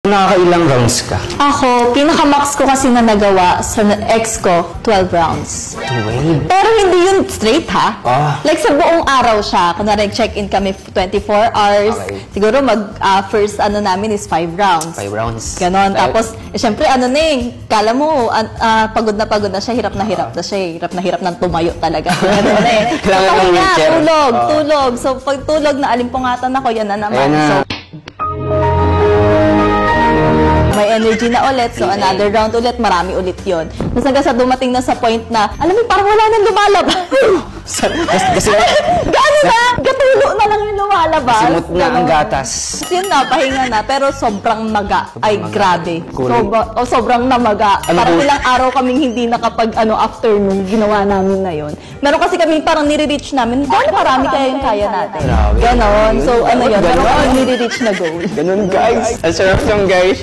Nakakailang rounds ka? Ako, pinaka-max ko kasi na nagawa sa ex ko, 12 rounds. 12? Pero hindi yun straight, ha? Like sa buong araw siya. Kunwari, check-in kami 24 hours. Okay. Siguro first namin is 5 rounds. 5 rounds. Ganon. Tapos, syempre, kala mo, pagod na siya, hirap na hirap na siya. Hirap na hirap ng tumayo talaga. Ganon eh. Kailangan tulog. So, pag tulog na alimpungatan ako, yan na naman. So, may energy na ulit, so another round ulit, marami ulit yun. Tapos hanggang sa dumating na sa point na, alam mo, parang wala nang lumalabas. Kasi Gano'n na, gatulo na lang yung lumalabas. simot na ang gatas. Yun na, pahinga na, pero sobrang maga. Ay, grabe. Sobrang namaga. Parang ilang araw kaming hindi afternoon, ginawa namin na yun. Meron kasi kami parang nire-reach namin, gano'n karami kaya yung kaya natin. Ganon. So, yun, meron kami nire-reach na goal. Ganun, guys. Ang sarap yung guys.